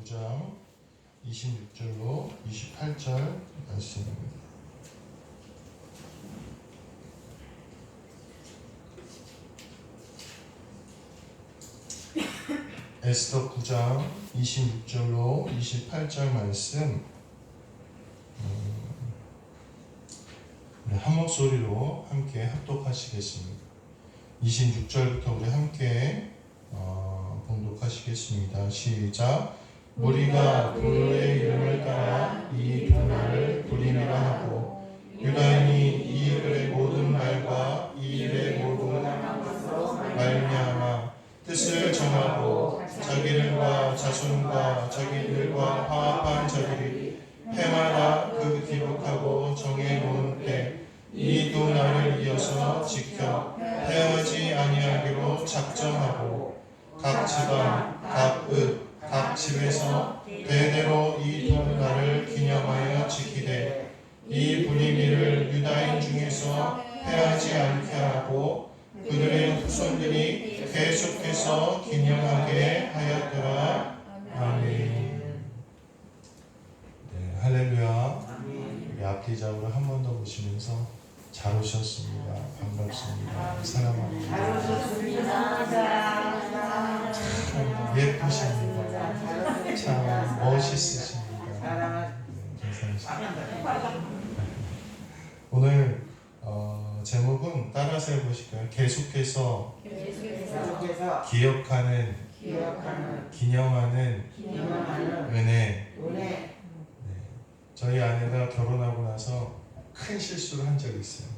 9장 26절로 28절 말씀입니다. 에스더 9장 26절로 28절 말씀 한 목소리로 함께 합독하시겠습니다. 26절부터 우리 함께 봉독하시겠습니다. 시작. 무리가 그의 이름을 따라 이 분할을 불임이라 하고 유다인이 이 글의 모든 말과 이 일의 모든 말미암아 뜻을 정하고 자기들과 자손과 자기들과 화합한 자들이 해마다 그 기록하고 정해놓은 때 이 두 날을 이어서 지켜 헤어지 아니하기로 작정하고 각 지방, 각 읍, 각 집에서 대대로 이 두 날을 기념하여 지키되 이 불임일을 유다인 중에서 헤어지 않게 하고 그들의 후손들이 계속해서 기념하게 하였더라. 아멘. 네, 할렐루야. 우리 앞뒤자으로 한 번 더 보시면서 잘 오셨습니다. 반갑습니다. 사랑합니다. 잘 오셨습니다. 참 예쁘십니다. 참 멋있으십니다. 감사합니다. 오늘 제목은 따라서 해보실까요? 계속해서 기억하는 기념하는 은혜. 네. 저희 아내가 결혼하고 나서 큰 실수를 한 적이 있어요.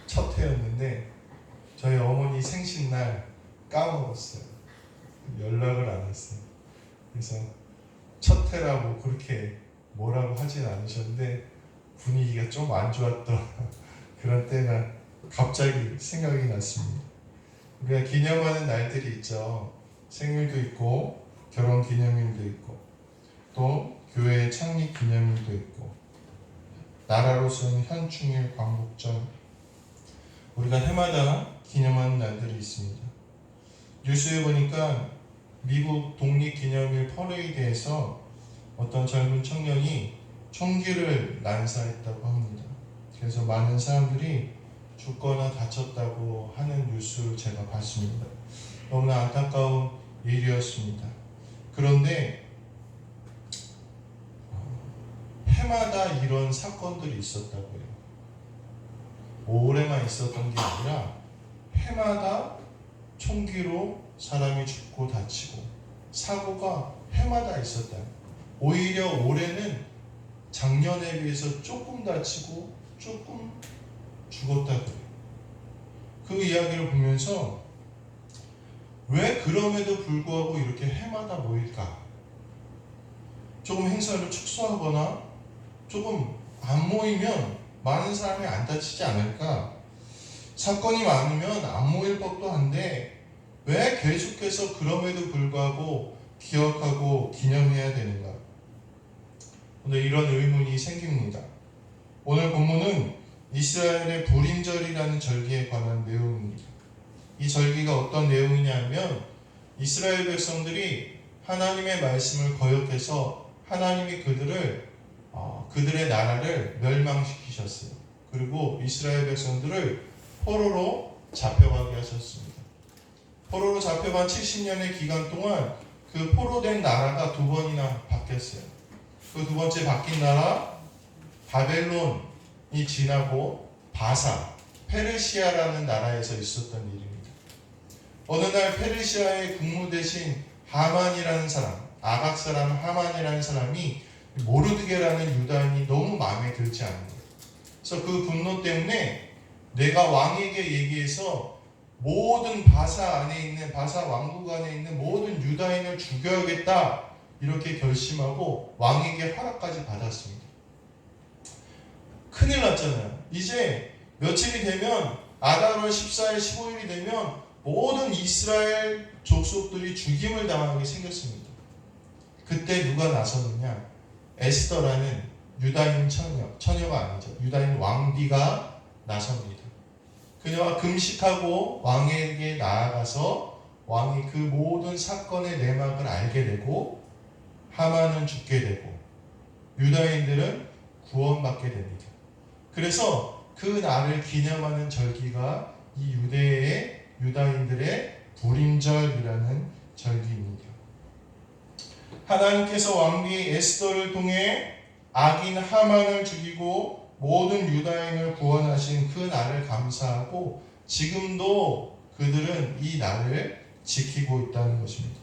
첫 해였는데 저희 어머니 생신날 까먹었어요. 연락을 안 했어요. 그래서 첫 해라고 그렇게 뭐라고 하진 않으셨는데 분위기가 좀 안 좋았던 그런 때가 갑자기 생각이 났습니다. 우리가 기념하는 날들이 있죠. 생일도 있고 결혼 기념일도 있고 또 교회 창립 기념일도 있고 나라로서는 현충일, 광복절 우리가 해마다 기념하는 날들이 있습니다. 뉴스에 보니까 미국 독립기념일 퍼레이드에서 어떤 젊은 청년이 총기를 난사했다고 합니다. 그래서 많은 사람들이 죽거나 다쳤다고 하는 뉴스를 제가 봤습니다. 너무나 안타까운 일이었습니다. 그런데 해마다 이런 사건들이 있었다고요. 올해만 있었던 게 아니라 해마다 총기로 사람이 죽고 다치고 사고가 해마다 있었다. 오히려 올해는 작년에 비해서 조금 다치고 조금 죽었다고요. 그 이야기를 보면서 왜 그럼에도 불구하고 이렇게 해마다 모일까? 조금 행사를 축소하거나 조금 안 모이면 많은 사람이 안 다치지 않을까? 사건이 많으면 안 모일 법도 한데 왜 계속해서 그럼에도 불구하고 기억하고 기념해야 되는가? 오늘 이런 의문이 생깁니다. 오늘 본문은 이스라엘의 불임절이라는 절기에 관한 내용입니다. 이 절기가 어떤 내용이냐면 이스라엘 백성들이 하나님의 말씀을 거역해서 하나님이 그들의 나라를 멸망시키셨어요. 그리고 이스라엘 백성들을 포로로 잡혀가게 하셨습니다. 포로로 잡혀간 70년의 기간 동안 그 포로된 나라가 두 번이나 바뀌었어요. 그 두 번째 바뀐 나라 바벨론이 지나고 바사, 페르시아라는 나라에서 있었던 일입니다. 어느 날 페르시아의 국무 대신 하만이라는 사람, 아각 사람 하만이라는 사람이 모르드게라는 유다인이 너무 마음에 들지 않는 거예요. 그래서 그 분노 때문에 내가 왕에게 얘기해서 모든 바사 왕국 안에 있는 모든 유다인을 죽여야겠다 이렇게 결심하고 왕에게 허락까지 받았습니다. 큰일 났잖아요. 이제 며칠이 되면 아달월 14일 15일이 되면 모든 이스라엘 족속들이 죽임을 당하게 생겼습니다. 그때 누가 나섰느냐? 에스더라는 유다인 처녀가 아니죠. 유다인 왕비가 나섭니다. 그녀가 금식하고 왕에게 나아가서 왕이 그 모든 사건의 내막을 알게 되고 하만은 죽게 되고 유다인들은 구원받게 됩니다. 그래서 그 날을 기념하는 절기가 이 유다인들의 불임절이라는 절기입니다. 하나님께서 왕비 에스더를 통해 악인 하만을 죽이고 모든 유다인을 구원하신 그 날을 감사하고 지금도 그들은 이 날을 지키고 있다는 것입니다.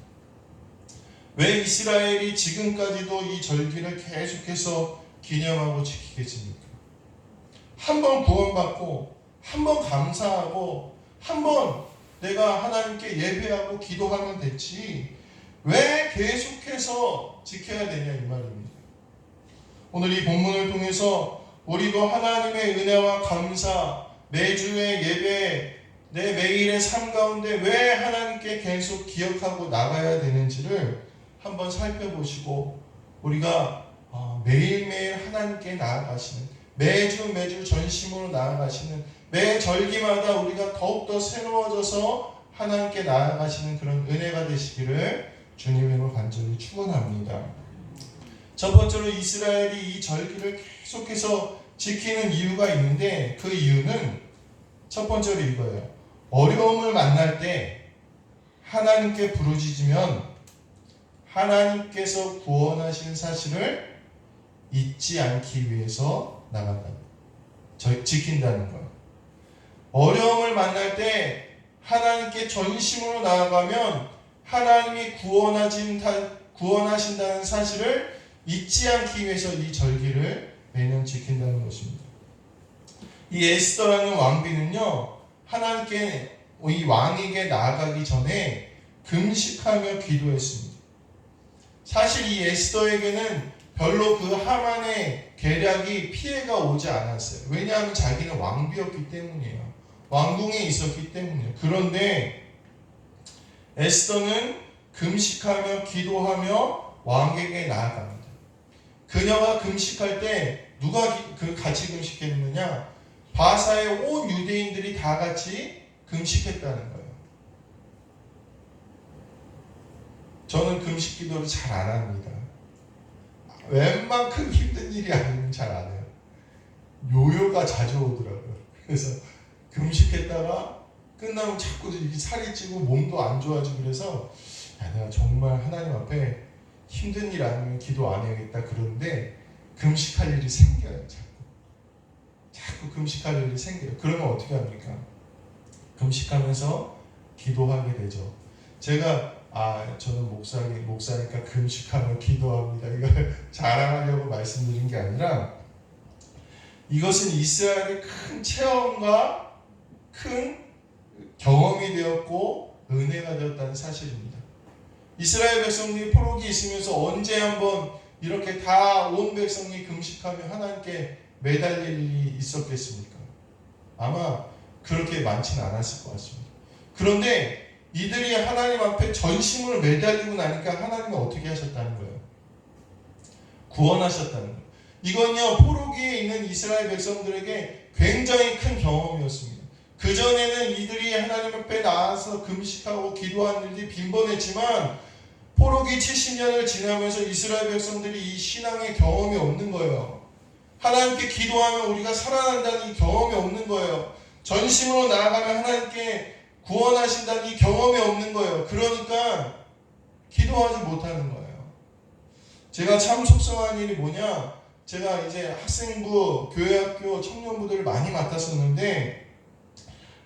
왜 이스라엘이 지금까지도 이 절기를 계속해서 기념하고 지키겠습니까? 한번 구원받고 한번 감사하고 한번 내가 하나님께 예배하고 기도하면 됐지 왜 계속해서 지켜야 되냐 이 말입니다. 오늘 이 본문을 통해서 우리도 하나님의 은혜와 감사, 매주의 예배, 내 매일의 삶 가운데 왜 하나님께 계속 기억하고 나가야 되는지를 한번 살펴보시고 우리가 매일매일 하나님께 나아가시는 매주 전심으로 나아가시는 매 절기마다 우리가 더욱더 새로워져서 하나님께 나아가시는 그런 은혜가 되시기를 주님으로 간절히 축원합니다. 첫 번째로 이스라엘이 이 절기를 계속해서 지키는 이유가 있는데 그 이유는 첫 번째로 이거예요. 어려움을 만날 때 하나님께 부르짖으면 하나님께서 구원하신 사실을 잊지 않기 위해서 나간다. 지킨다는 거예요. 어려움을 만날 때 하나님께 전심으로 나아가면 하나님이 구원하신다는 사실을 잊지 않기 위해서 이 절기를 매년 지킨다는 것입니다. 이 에스더라는 왕비는요, 하나님께 이 왕에게 나아가기 전에 금식하며 기도했습니다. 사실 이 에스더에게는 별로 그 하만의 계략이 피해가 오지 않았어요. 왜냐하면 자기는 왕비였기 때문이에요. 왕궁에 있었기 때문이에요. 그런데 에스더는 금식하며 기도하며 왕에게 나아갑니다. 그녀가 금식할 때 누가 같이 금식했느냐? 바사의 온 유대인들이 다 같이 금식했다는 거예요. 저는 금식 기도를 잘 안 합니다. 웬만큼 힘든 일이 아니면 잘 안 해요. 요요가 자주 오더라고요. 그래서 금식했다가 끝나면 자꾸 이렇게 살이 찌고 몸도 안 좋아지고 그래서 내가 정말 하나님 앞에 힘든 일 아니면 기도 안 해야겠다 그러는데 금식할 일이 생겨요. 자꾸 금식할 일이 생겨요. 그러면 어떻게 합니까? 금식하면서 기도하게 되죠. 제가 저는 목사니까 금식하며 기도합니다. 이걸 자랑하려고 말씀드린 게 아니라 이것은 이스라엘의 큰 체험과 큰 경험이 되었고 은혜가 되었다는 사실입니다. 이스라엘 백성들이 포로기 있으면서 언제 한번 이렇게 다 온 백성이 금식하며 하나님께 매달릴 일이 있었겠습니까? 아마 그렇게 많지는 않았을 것 같습니다. 그런데 이들이 하나님 앞에 전심을 매달리고 나니까 하나님은 어떻게 하셨다는 거예요? 구원하셨다는 거예요. 이건요, 포로기에 있는 이스라엘 백성들에게 굉장히 큰 경험이었습니다. 그전에는 이들이 하나님 앞에 나와서 금식하고 기도하는 일이 빈번했지만 포로기 70년을 지나면서 이스라엘 백성들이 이 신앙의 경험이 없는 거예요. 하나님께 기도하면 우리가 살아난다는 이 경험이 없는 거예요. 전심으로 나아가면 하나님께 구원하신다는 이 경험이 없는 거예요. 그러니까 기도하지 못하는 거예요. 제가 참 속상한 일이 뭐냐? 제가 이제 학생부, 교회학교, 청년부들을 많이 맡았었는데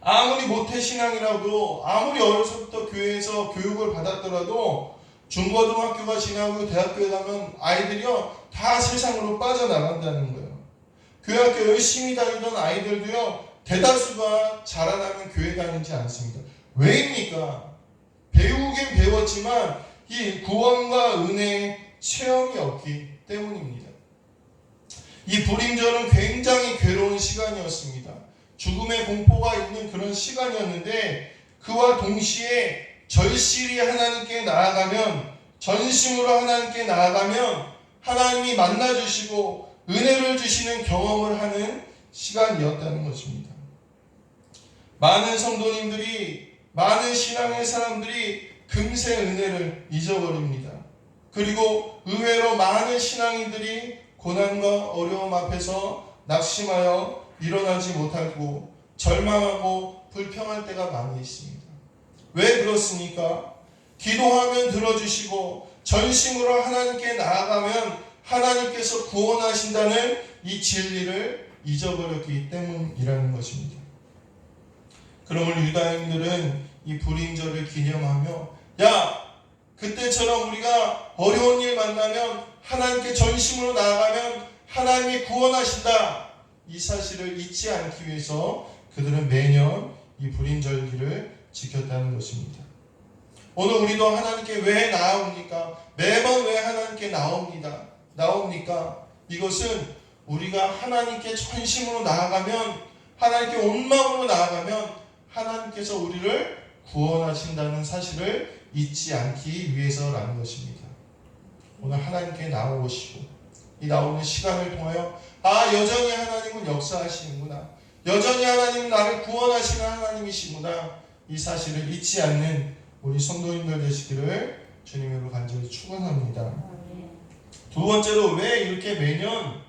아무리 모태신앙이라도 아무리 어려서부터 교회에서 교육을 받았더라도 중고등학교가 지나고 대학교에 가면 아이들이요 다 세상으로 빠져나간다는 거예요. 교회학교 열심히 다니던 아이들도요 대다수가 자라나면 교회 다니지 않습니다. 왜입니까? 배우긴 배웠지만 이 구원과 은혜의 체험이 없기 때문입니다. 이 불임절은 굉장히 괴로운 시간이었습니다. 죽음의 공포가 있는 그런 시간이었는데 그와 동시에 절실히 하나님께 나아가면 전심으로 하나님께 나아가면 하나님이 만나주시고 은혜를 주시는 경험을 하는 시간이었다는 것입니다. 많은 성도님들이 많은 신앙의 사람들이 금세 은혜를 잊어버립니다. 그리고 의외로 많은 신앙인들이 고난과 어려움 앞에서 낙심하여 일어나지 못하고 절망하고 불평할 때가 많이 있습니다. 왜 그렇습니까? 기도하면 들어주시고 전심으로 하나님께 나아가면 하나님께서 구원하신다는 이 진리를 잊어버렸기 때문이라는 것입니다. 그러므로 유다인들은 이 불임절을 기념하며 그때처럼 우리가 어려운 일 만나면 하나님께 전심으로 나아가면 하나님이 구원하신다, 이 사실을 잊지 않기 위해서 그들은 매년 이 불임절기를 지켰다는 것입니다. 오늘 우리도 하나님께 왜 나아옵니까? 매번 왜 하나님께 나옵니까? 이것은 우리가 하나님께 전심으로 나아가면, 하나님께 온 마음으로 나아가면 하나님께서 우리를 구원하신다는 사실을 잊지 않기 위해서라는 것입니다. 오늘 하나님께 나오시고 이 나오는 시간을 통하여 여전히 하나님은 역사하시는구나, 여전히 하나님은 나를 구원하시는 하나님이시구나, 이 사실을 잊지 않는 우리 성도님들 되시기를 주님으로 간절히 축원합니다. 두 번째로 왜 이렇게 매년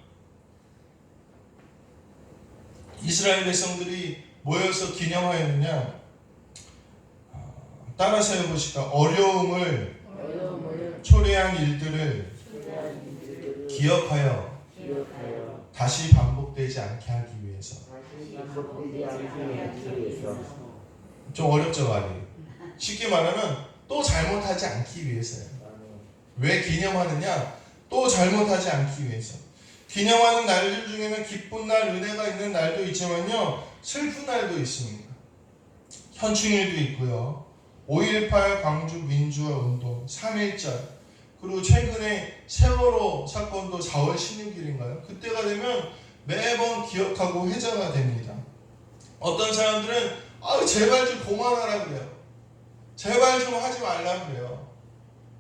이스라엘 백성들이 모여서 기념하였느냐? 따라서 해보실까? 어려움을 초래한 일들을 기억하여 다시 반복되지 않게 하기 위해서. 좀 어렵죠, 말이? 쉽게 말하면 또 잘못하지 않기 위해서요. 왜 기념하느냐? 또 잘못하지 않기 위해서. 기념하는 날들 중에는 기쁜 날, 은혜가 있는 날도 있지만요, 슬픈 날도 있습니다. 현충일도 있고요, 5.18 광주 민주화 운동, 3.1절, 그리고 최근에 세월호 사건도 4월 16일인가요? 그때가 되면 매번 기억하고 회자가 됩니다. 어떤 사람들은 제발 좀 그만하라 그래요. 제발 좀 하지 말라 그래요.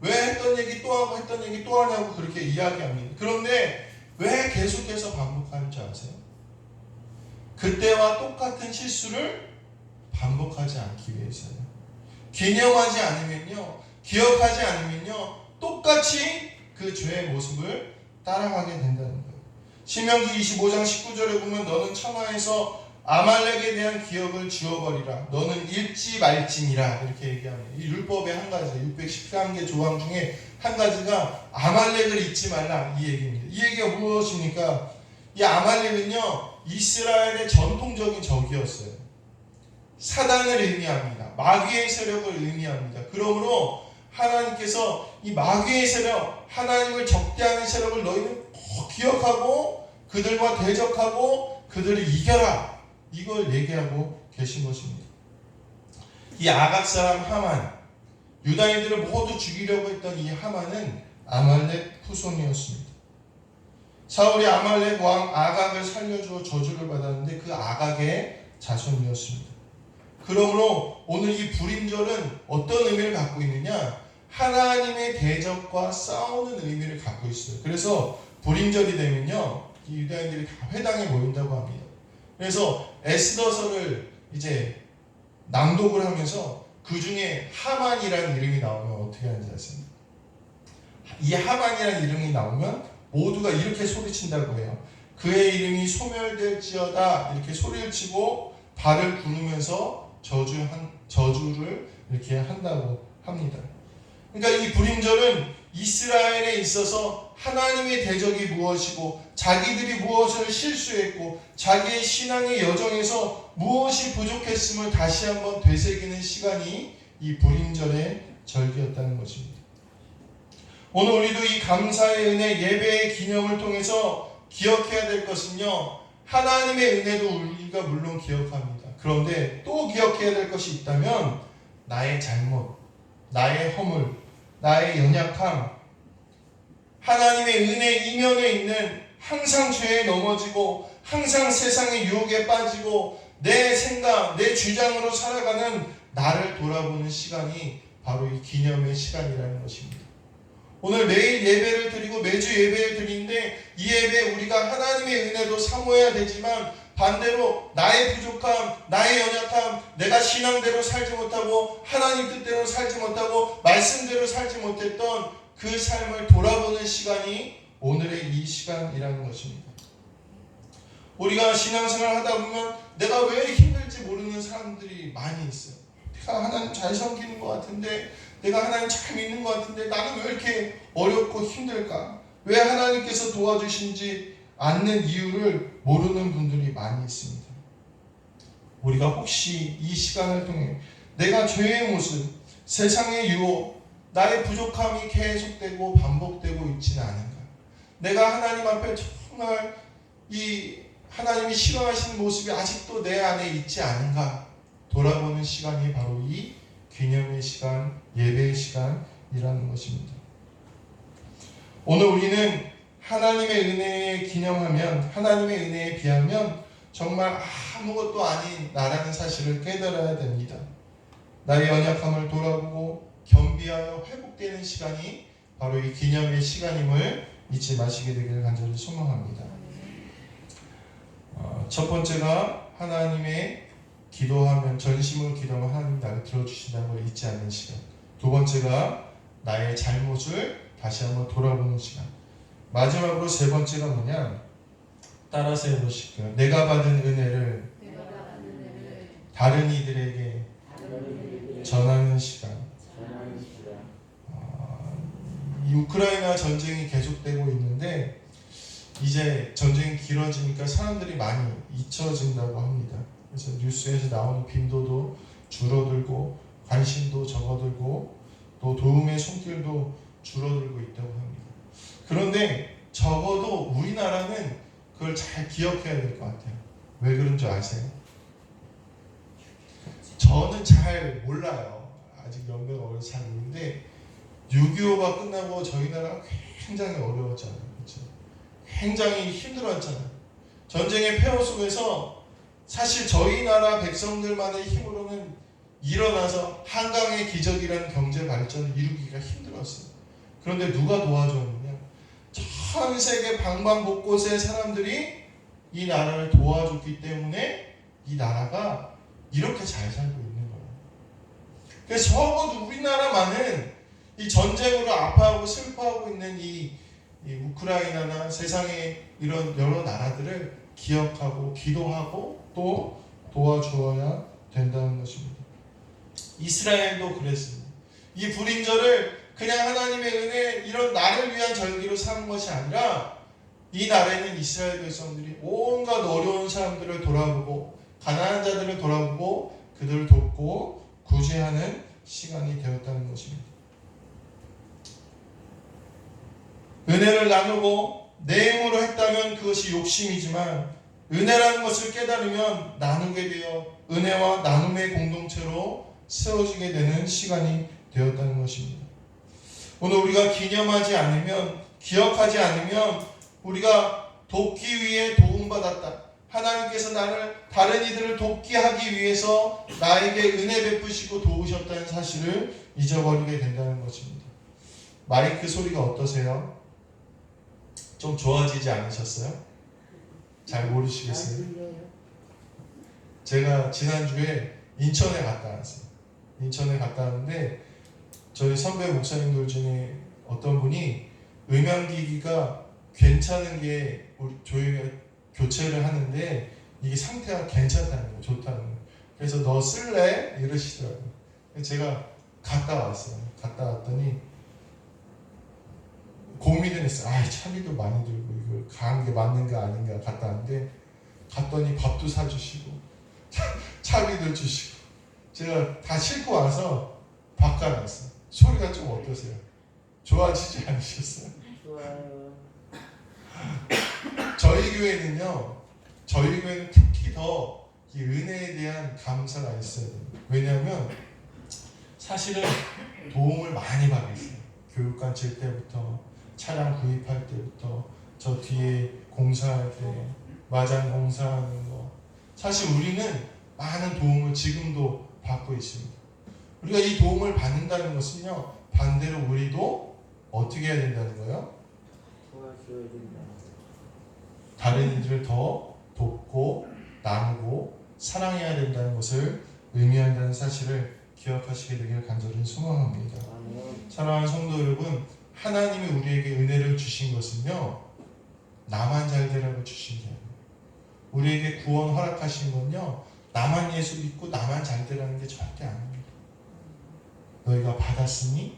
왜 했던 얘기 또 하고 했던 얘기 또 하냐고 그렇게 이야기합니다. 그런데 왜 계속해서 반복하는 줄 아세요? 그때와 똑같은 실수를 반복하지 않기 위해서요. 기념하지 않으면요, 기억하지 않으면요, 똑같이 그 죄의 모습을 따라가게 된다는 거예요. 신명기 25장 19절에 보면 너는 천하에서 아말렉에 대한 기억을 지워버리라. 너는 읽지 말지니라. 이렇게 얘기합니다. 이 율법의 한 가지, 613개 조항 중에 한 가지가 아말렉을 잊지 말라, 이 얘기입니다. 이 얘기가 무엇입니까? 이 아말렉은요, 이스라엘의 전통적인 적이었어요. 사단을 의미합니다. 마귀의 세력을 의미합니다. 그러므로 하나님께서 이 마귀의 세력, 하나님을 적대하는 세력을 너희는 꼭 기억하고 그들과 대적하고 그들을 이겨라, 이걸 얘기하고 계신 것입니다. 이 아각 사람 하만, 유다인들을 모두 죽이려고 했던 이 하만은 아말렉 후손이었습니다. 사울이 아말렉 왕 아각을 살려주어 저주를 받았는데 그 아각의 자손이었습니다. 그러므로 오늘 이 불임절은 어떤 의미를 갖고 있느냐? 하나님의 대적과 싸우는 의미를 갖고 있어요. 그래서 불임절이 되면요, 이 유다인들이 다 회당에 모인다고 합니다. 그래서 에스더서를 이제 낭독을 하면서 그 중에 하만이라는 이름이 나오면 어떻게 하는지 아세요? 이 하만이라는 이름이 나오면 모두가 이렇게 소리친다고 해요. 그의 이름이 소멸될지어다, 이렇게 소리를 치고 발을 구르면서 저주를 이렇게 한다고 합니다. 그러니까 이 불임절은 이스라엘에 있어서 하나님의 대적이 무엇이고 자기들이 무엇을 실수했고 자기의 신앙의 여정에서 무엇이 부족했음을 다시 한번 되새기는 시간이 이 불임절의 절기였다는 것입니다. 오늘 우리도 이 감사의 은혜, 예배의 기념을 통해서 기억해야 될 것은요, 하나님의 은혜도 우리가 물론 기억합니다. 그런데 또 기억해야 될 것이 있다면 나의 잘못, 나의 허물, 나의 연약함, 하나님의 은혜 이면에 있는 항상 죄에 넘어지고 항상 세상의 유혹에 빠지고 내 생각, 내 주장으로 살아가는 나를 돌아보는 시간이 바로 이 기념의 시간이라는 것입니다. 오늘 매일 예배를 드리고 매주 예배를 드리는데 이 예배 우리가 하나님의 은혜도 사모해야 되지만 반대로 나의 부족함, 나의 연약함, 내가 신앙대로 살지 못하고 하나님 뜻대로 살지 못하고 말씀대로 살지 못했던 그 삶을 돌아보는 시간이 오늘의 이 시간이라는 것입니다. 우리가 신앙생활 하다 보면 내가 왜 힘들지 모르는 사람들이 많이 있어요. 내가 하나님 잘 섬기는 것 같은데, 내가 하나님 잘 믿는 것 같은데 나는 왜 이렇게 어렵고 힘들까? 왜 하나님께서 도와주시지 않는 이유를 모르는 분들이 많이 있습니다. 우리가 혹시 이 시간을 통해 내가 죄의 모습, 세상의 유혹, 나의 부족함이 계속되고 반복되고 있지는 않은가? 내가 하나님 앞에 정말 이 하나님이 싫어하시는 모습이 아직도 내 안에 있지 않은가? 돌아보는 시간이 바로 이 기념의 시간, 예배의 시간이라는 것입니다. 오늘 우리는 하나님의 은혜에 기념하면, 하나님의 은혜에 비하면 정말 아무것도 아닌 나라는 사실을 깨달아야 됩니다. 나의 연약함을 돌아보고 겸비하여 회복되는 시간이 바로 이 기념의 시간임을 잊지 마시게 되기를 간절히 소망합니다. 첫 번째가 하나님의 기도하면, 전심으로 기도하면 하나님 나를 들어주신다는 걸 잊지 않는 시간. 두 번째가 나의 잘못을 다시 한번 돌아보는 시간. 마지막으로 세 번째가 뭐냐? 따라서 해보실게요. 내가 받은 은혜를 다른 이들에게 전하는 시간. 이 우크라이나 전쟁이 계속되고 있는데 이제 전쟁이 길어지니까 사람들이 많이 잊혀진다고 합니다. 그래서 뉴스에서 나오는 빈도도 줄어들고 관심도 적어들고 또 도움의 손길도 줄어들고 있다고 합니다. 그런데 적어도 우리나라는 그걸 잘 기억해야 될 것 같아요. 왜 그런 줄 아세요? 저는 잘 몰라요. 아직 연배가 어려서 잘 모르는데 6.25가 끝나고 저희 나라가 굉장히 어려웠잖아요. 그렇죠? 굉장히 힘들었잖아요. 전쟁의 폐허 속에서 사실 저희 나라 백성들만의 힘으로는 일어나서 한강의 기적이라는 경제 발전을 이루기가 힘들었어요. 그런데 누가 도와줬느냐? 전 세계 방방곳곳의 사람들이 이 나라를 도와줬기 때문에 이 나라가 이렇게 잘 살고 있는 거예요. 그래서 적어도 우리나라만은 이 전쟁으로 아파하고 슬퍼하고 있는 이 우크라이나나 세상의 이런 여러 나라들을 기억하고 기도하고 또 도와주어야 된다는 것입니다. 이스라엘도 그랬습니다. 이 불임절을 그냥 하나님의 은혜, 이런 나를 위한 절기로 삼은 것이 아니라 이 날에는 이스라엘 백성들이 온갖 어려운 사람들을 돌아보고 가난한 자들을 돌아보고 그들을 돕고 구제하는 시간이 되었다는 것입니다. 은혜를 나누고 내 힘으로 했다면 그것이 욕심이지만 은혜라는 것을 깨달으면 나누게 되어 은혜와 나눔의 공동체로 세워지게 되는 시간이 되었다는 것입니다. 오늘 우리가 기념하지 않으면, 기억하지 않으면 우리가 돕기 위해 도움받았다. 하나님께서 나를 다른 이들을 돕게 하기 위해서 나에게 은혜 베푸시고 도우셨다는 사실을 잊어버리게 된다는 것입니다. 마이크 소리가 어떠세요? 좀 좋아지지 않으셨어요? 잘 모르시겠어요? 제가 지난주에 인천에 갔다 왔어요. 인천에 갔다 왔는데 저희 선배 목사님들 중에 어떤 분이 음향기기가 괜찮은 게 우리 저희가 교체를 하는데 이게 상태가 괜찮다는 거예요. 좋다는 거예요. 그래서 너 쓸래? 이러시더라고요. 제가 갔다 왔어요. 갔다 왔더니 고민을 했어요. 차비도 많이 들고 이걸 가한 게 맞는가 아닌가 갔다 왔는데 갔더니 밥도 사주시고 차비도 주시고 제가 다 싣고 와서 바꿔놨어요. 소리가 좀 어떠세요? 좋아지지 않으셨어요? 좋아요. 저희 교회는 특히 더 이 은혜에 대한 감사가 있어야 돼요. 왜냐하면 사실은 도움을 많이 받았어요. 교육관 칠 때부터 차량 구입할 때부터 저 뒤에 공사할 때 마장 공사하는 거 사실 우리는 많은 도움을 지금도 받고 있습니다. 우리가 이 도움을 받는다는 것은요 반대로 우리도 어떻게 해야 된다는 거예요? 도와줘야 된다. 다른 이들을 더 돕고 나누고 사랑해야 된다는 것을 의미한다는 사실을 기억하시게 되길 간절히 소망합니다. 아멘. 사랑하는 성도 여러분, 하나님이 우리에게 은혜를 주신 것은요, 나만 잘 되라고 주신 게 아니에요. 우리에게 구원 허락하신 건요, 나만 예수 믿고 나만 잘 되라는 게 절대 아닙니다. 너희가 받았으니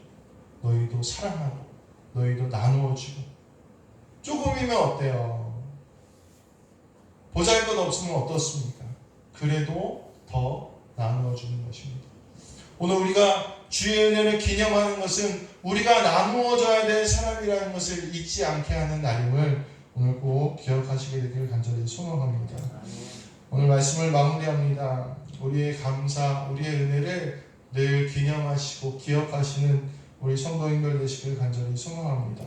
너희도 사랑하고 너희도 나누어주고. 조금이면 어때요? 보잘것 없으면 어떻습니까? 그래도 더 나누어주는 것입니다. 오늘 우리가 주의 은혜를 기념하는 것은 우리가 나누어줘야 될 사람이라는 것을 잊지 않게 하는 날임을 오늘 꼭 기억하시게 되기를 간절히 소망합니다. 오늘 말씀을 마무리합니다. 우리의 감사, 우리의 은혜를 늘 기념하시고 기억하시는 우리 성도님들 되시길 간절히 소망합니다.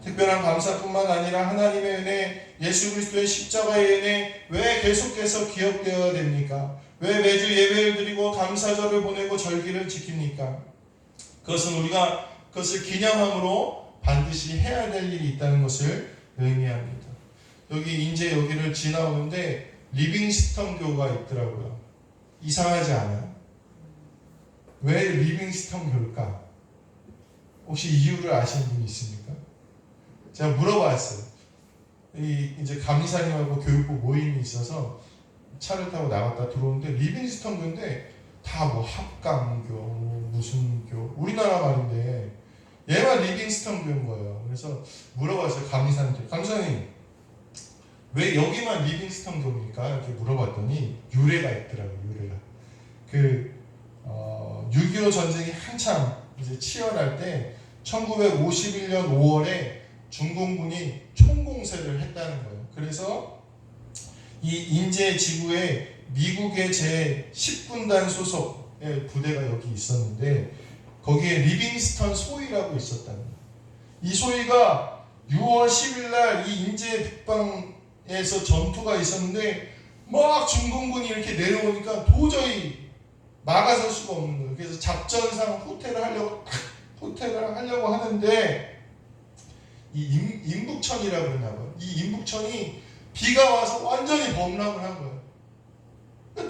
특별한 감사뿐만 아니라 하나님의 은혜, 예수 그리스도의 십자가의 은혜 왜 계속해서 기억되어야 됩니까? 왜 매주 예배를 드리고 감사절을 보내고 절기를 지킵니까? 그것은 우리가 그것을 기념함으로 반드시 해야 될 일이 있다는 것을 의미합니다. 여기를 지나오는데 리빙스턴 교가 있더라고요. 이상하지 않아요? 왜 리빙스턴 교일까? 혹시 이유를 아시는 분이 있습니까? 제가 물어봤어요. 이제 감리사님하고 교육부 모임이 있어서 차를 타고 나갔다 들어오는데 리빙스턴 교인데 다 뭐 합강교, 무슨 교, 우리나라 말인데 얘만 리빙스턴 교인 거예요. 그래서 물어봤어요. 감리사님한테. 감리사님, 왜 여기만 리빙스턴 교입니까? 이렇게 물어봤더니 유래가 있더라고요. 유래가. 6.25 전쟁이 한참 이제 치열할 때 1951년 5월에 중공군이 총공세를 했다는 거예요. 그래서 이 인제 지구에 미국의 제10군단 소속의 부대가 여기 있었는데 거기에 리빙스턴 소위라고 있었다는 거예요. 이 소위가 6월 10일 날 이 인제 북방에서 전투가 있었는데 막 중공군이 이렇게 내려오니까 도저히 막아설 수가 없는 거예요. 그래서 작전상 후퇴를 하려고 하는데 이 임북천이라고 그러나 봐요. 이 임북천이 비가 와서 완전히 범람을 한 거예요.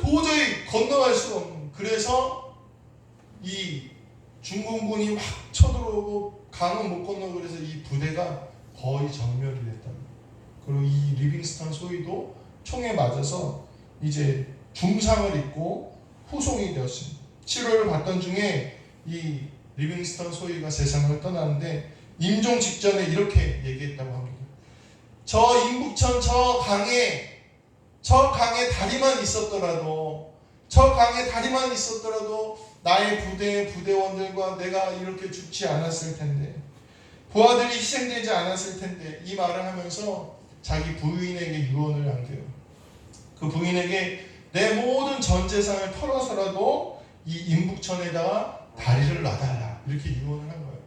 도저히 건너갈 수가 없는 거예요. 그래서 이 중공군이 막 쳐들어오고 강은 못 건너고 그래서 이 부대가 거의 전멸이 됐다는 거예요. 그리고 이 리빙스턴 소위도 총에 맞아서 이제 중상을 입고 후송이 되었습니다. 치료를 받던 중에 이 리빙스턴 소위가 세상을 떠나는데 임종 직전에 이렇게 얘기했다고 합니다. 저 임북천 저 강에 다리만 있었더라도 나의 부대원들과 내가 이렇게 죽지 않았을 텐데, 부하들이 희생되지 않았을 텐데, 이 말을 하면서 자기 부인에게 유언을 남겨요. 그 부인에게 내 모든 전 재산을 털어서라도 이 임북천에다가 다리를 놔달라, 이렇게 유언을 한 거예요.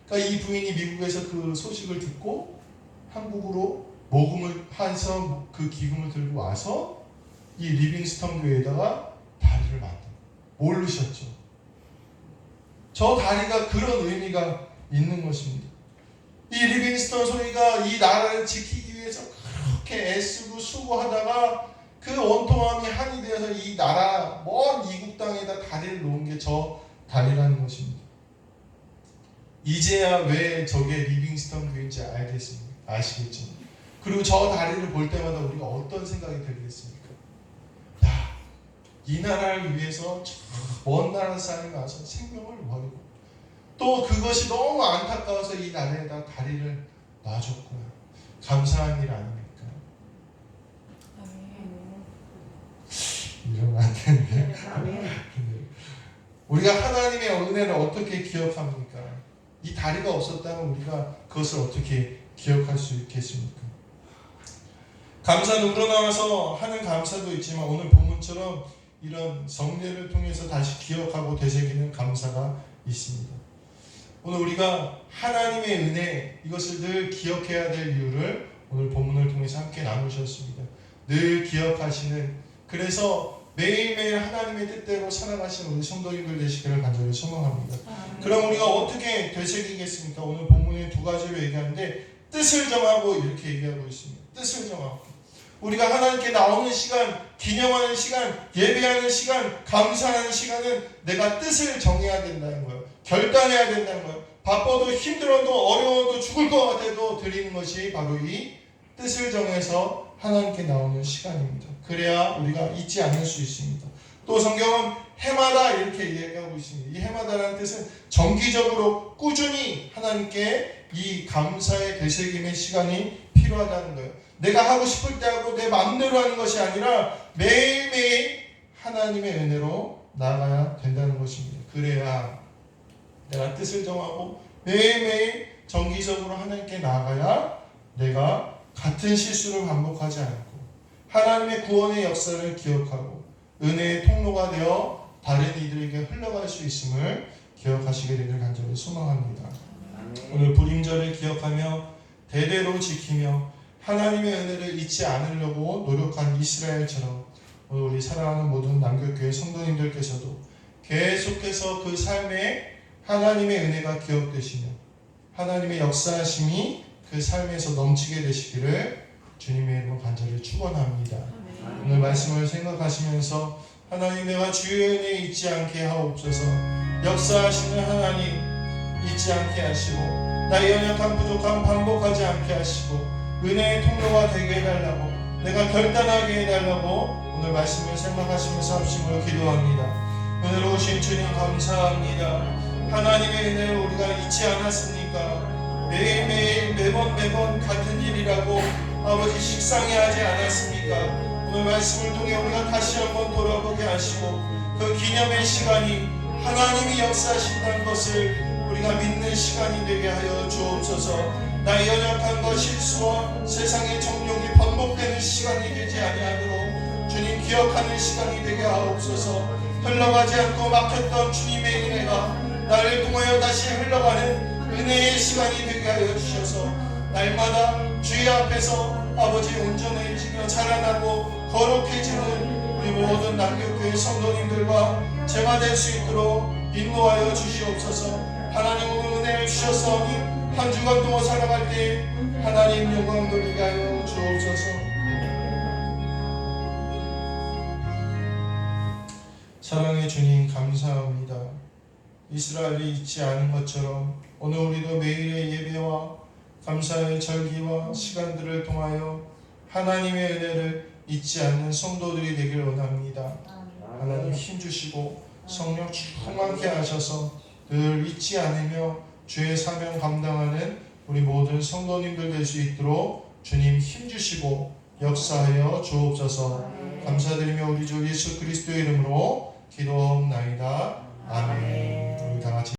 그러니까 이 부인이 미국에서 그 소식을 듣고 한국으로 모금을 해서 그 기금을 들고 와서 이 리빙스턴 교회에다가 다리를 만든 거예요. 모르셨죠? 저 다리가 그런 의미가 있는 것입니다. 이 리빙스턴 소위가 이 나라를 지키기 위해서 그렇게 애쓰고 수고하다가 그 원통함이 한이 되어서 이 나라 먼 이국 땅에다 다리를 놓은 게 저 다리라는 것입니다. 이제야 왜 저게 리빙스턴 교회인지 아시겠죠? 그리고 저 다리를 볼 때마다 우리가 어떤 생각이 들겠습니까? 야, 이 나라를 위해서 저 먼 나라 사람이 와서 생명을 버리고 또 그것이 너무 안타까워서 이 나라에다 다리를 놔줬구나. 감사한 일 아닙니까? 이러면 안 되는데. 우리가 하나님의 은혜를 어떻게 기억합니까? 이 다리가 없었다면 우리가 그것을 어떻게 기억할 수 있겠습니까? 감사는 우러나와서 하는 감사도 있지만 오늘 본문처럼 이런 성례를 통해서 다시 기억하고 되새기는 감사가 있습니다. 오늘 우리가 하나님의 은혜, 이것을 늘 기억해야 될 이유를 오늘 본문을 통해서 함께 나누셨습니다. 늘 기억하시는, 그래서 매일매일 하나님의 뜻대로 살아가시는 우리 성도님들 되시기를 간절히 소망합니다. 그럼 우리가 어떻게 되새기겠습니까? 오늘 본문에 두 가지로 얘기하는데 뜻을 정하고 이렇게 얘기하고 있습니다. 뜻을 정하고. 우리가 하나님께 나오는 시간, 기념하는 시간, 예배하는 시간, 감사하는 시간은 내가 뜻을 정해야 된다는 거예요. 결단해야 된다는 거예요. 바빠도 힘들어도 어려워도 죽을 것 같아도 드리는 것이 바로 이 뜻을 정해서 하나님께 나오는 시간입니다. 그래야 우리가 잊지 않을 수 있습니다. 또 성경은 해마다 이렇게 이야기하고 있습니다. 이 해마다라는 뜻은 정기적으로 꾸준히 하나님께 이 감사의 되새김의 시간이 필요하다는 거예요. 내가 하고 싶을 때 하고 내 마음대로 하는 것이 아니라 매일매일 하나님의 은혜로 나아가야 된다는 것입니다. 그래야 내가 뜻을 정하고 매일매일 정기적으로 하나님께 나아가야 내가 같은 실수를 반복하지 않고 하나님의 구원의 역사를 기억하고 은혜의 통로가 되어 다른 이들에게 흘러갈 수 있음을 기억하시게 되길 간절히 소망합니다. 오늘 불임절을 기억하며 대대로 지키며 하나님의 은혜를 잊지 않으려고 노력한 이스라엘처럼 오늘 우리 사랑하는 모든 남교교회 성도님들께서도 계속해서 그 삶에 하나님의 은혜가 기억되시며 하나님의 역사하심이 그 삶에서 넘치게 되시기를 주님의 이름으로 간절히 축원합니다. 오늘 말씀을 생각하시면서 하나님 내가 주의 은혜 잊지 않게 하옵소서. 역사하시는 하나님 잊지 않게 하시고 나의 연약한 부족함 반복하지 않게 하시고 은혜의 통로가 되게 해달라고 내가 결단하게 해달라고 오늘 말씀을 생각하시면서 합심으로 기도합니다. 은혜로우신 주님 감사합니다. 하나님의 은혜를 우리가 잊지 않았습니까? 매일매일 매번 같은 일이라고 아버지 식상해 하지 않았습니까? 오늘 말씀을 통해 우리가 다시 한번 돌아보게 하시고 그 기념의 시간이 하나님이 역사하신다는 것을 우리가 믿는 시간이 되게 하여 주옵소서. 나의 연약한 것 실수와 세상의 정욕이 반복되는 시간이 되지 아니하도록 주님 기억하는 시간이 되게 하옵소서. 흘러가지 않고 막혔던 주님의 은혜가 나를 통하여 다시 흘러가는 은혜의 시간이 되게 하여 주셔서 날마다 주의 앞에서 아버지 온전해지며 자라나고 거룩해지는 우리 모든 남교교회 성도님들과 제가 될 수 있도록 인도하여 주시옵소서. 하나님 오늘 은혜를 주셨사오니 한 주간 동안 살아갈 때 하나님 영광 돌리게 하여 주옵소서. 사랑의 주님 감사합니다. 이스라엘이 잊지 않은 것처럼 오늘 우리도 매일의 예배와 감사의 절기와 시간들을 통하여 하나님의 은혜를 잊지 않는 성도들이 되길 원합니다. 하나님 힘주시고 성령 충만케 하셔서 늘 잊지 않으며 주의 사명 감당하는 우리 모든 성도님들 될 수 있도록 주님 힘주시고 역사하여 주옵소서. 감사드리며 우리 주 예수 그리스도의 이름으로 기도하옵나이다. 아멘. 우리 다 같이